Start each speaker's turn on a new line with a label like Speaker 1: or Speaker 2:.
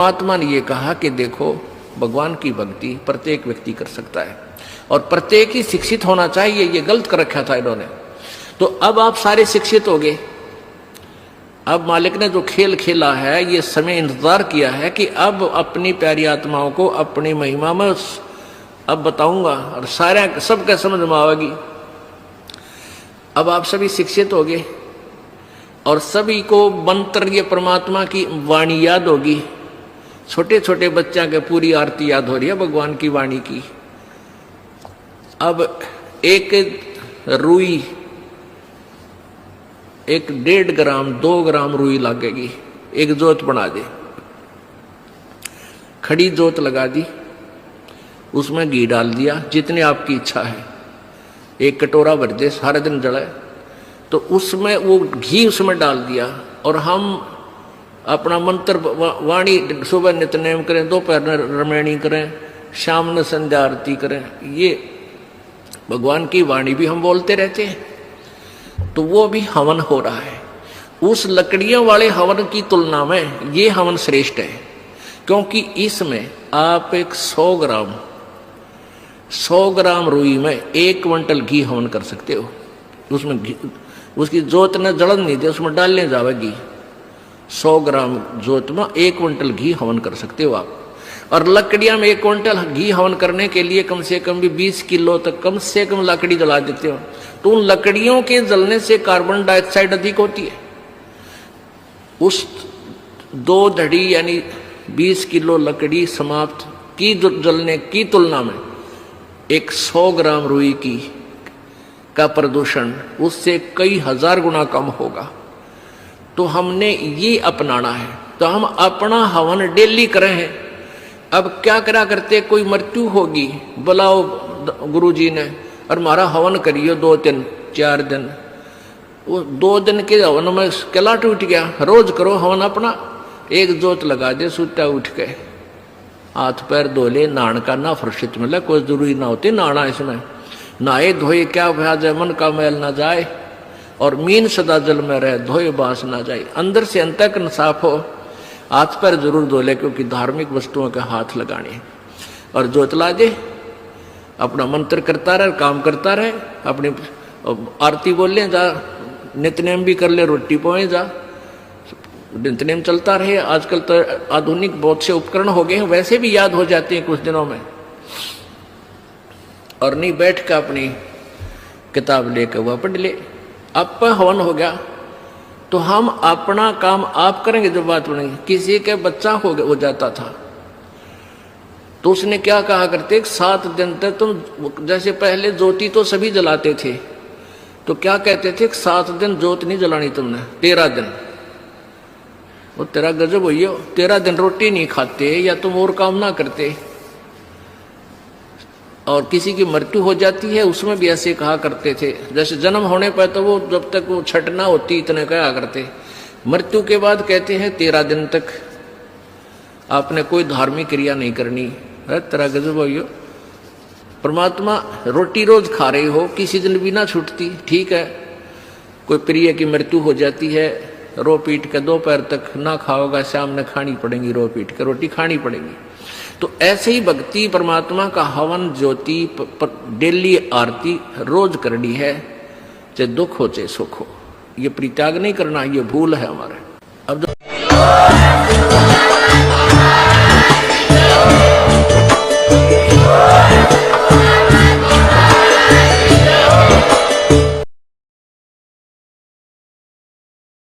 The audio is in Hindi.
Speaker 1: परमात्मा ने ये कहा कि देखो भगवान की भक्ति प्रत्येक व्यक्ति कर सकता है और प्रत्येक ही शिक्षित होना चाहिए। ये गलत कर रखा था इन्होंने। तो अब आप सारे शिक्षित हो गए। अब मालिक ने जो खेल खेला है, ये समय इंतजार किया है कि अब अपनी प्यारी आत्माओं को अपनी महिमा में अब बताऊंगा और सारे सबका समझ में आएगी। अब आप सभी शिक्षित हो गए और सभी को मंत्र ये परमात्मा की वाणी याद होगी। छोटे छोटे बच्चा के पूरी आरती याद हो रही है भगवान की वाणी की। अब एक रुई, एक 1.5 ग्राम 2 ग्राम रुई लगेगी, एक जोत बना दे, खड़ी जोत लगा दी, उसमें घी डाल दिया जितनी आपकी इच्छा है, एक कटोरा भर दे, सारा दिन जलाए। तो उसमें वो घी उसमें डाल दिया और हम अपना मंत्र वाणी सुबह नित्यनेम करें, दोपहर में रमैणी करें, शाम में संध्या आरती करें। ये भगवान की वाणी भी हम बोलते रहते हैं। तो वो भी हवन हो रहा है। उस लकड़ियों वाले हवन की तुलना में ये हवन श्रेष्ठ है, क्योंकि इसमें आप एक 100 ग्राम रुई में 1 क्विंटल घी हवन कर सकते हो। उसमें उसकी जोत ने जलन नहीं दे, उसमें डालने जाएगी। 100 ग्राम जोत में 1 क्विंटल घी हवन कर सकते हो आप। और लकड़ियां में 1 क्विंटल घी हवन करने के लिए कम से कम भी 20 किलो तक कम से कम लकड़ी जला देते हो। तो उन लकड़ियों के जलने से कार्बन डाइऑक्साइड अधिक होती है। उस 2 धड़ी यानी 20 किलो लकड़ी समाप्त की जलने की तुलना में एक 100 ग्राम रुई की का प्रदूषण उससे कई हजार गुना कम होगा। तो हमने ये अपनाना है। तो हम अपना हवन डेली करें हैं। अब क्या करा करते, कोई मृत्यु होगी, बुलाओ गुरुजी ने और हमारा हवन करियो 2 दिन 4 दिन। वो 2 दिन के हवन में किला टूट गया। रोज करो हवन अपना, एक जोत लगा दे, सुता उठ के हाथ पैर धो ले, नहान का ना फुर्सत मिले, कोई जरूरी ना होती नहाना। इसमें नहाए धोए क्या भ्याज है, मन का मैल ना जाए और मीन सदा जल में रहे, धोए बांस ना जाए। अंदर से अंत तक साफ हो, हाथ पैर जरूर धो ले, क्योंकि धार्मिक वस्तुओं के हाथ लगाने। और जोत ला दे, अपना मंत्र करता रहे, काम करता रहे, अपनी आरती बोल ले, जा नित्यनेम भी कर ले, रोटी पोए जा, नित्यनेम चलता रहे। आजकल तो आधुनिक बहुत से उपकरण हो गए हैं, वैसे भी याद हो जाते हैं कुछ दिनों में। और नहीं बैठ कर अपनी किताब लेकर वह पढ़ ले। अब हवन हो गया तो हम अपना काम आप करेंगे। जो बात बनेगी, किसी के बच्चा हो जाता था तो उसने क्या कहा करते, 7 दिन तक तुम, जैसे पहले ज्योति तो सभी जलाते थे, तो क्या कहते थे, 7 दिन ज्योत नहीं जलानी तुमने, 13 दिन। वो तेरा गजब हुई हो, 13 दिन रोटी नहीं खाते या तुम और काम ना करते। और किसी की मृत्यु हो जाती है उसमें भी ऐसे कहा करते थे। जैसे जन्म होने पर तो वो जब तक वो छठ ना होती इतने कहा करते, मृत्यु के बाद कहते हैं 13 दिन तक आपने कोई धार्मिक क्रिया नहीं करनी। तेरा गजब हो। परमात्मा रोटी रोज खा रहे हो, किसी दिन भी ना छूटती, ठीक है। कोई प्रिय की मृत्यु हो जाती है, रो पीट के दोपहर तक ना खाओगा, शाम में खानी पड़ेगी, रो पीट के रोटी खानी पड़ेगी। तो ऐसे ही भक्ति परमात्मा का हवन ज्योति डेली आरती रोज करनी है, चाहे दुख हो चाहे सुख हो। ये परित्याग नहीं करना, ये भूल है हमारे। अब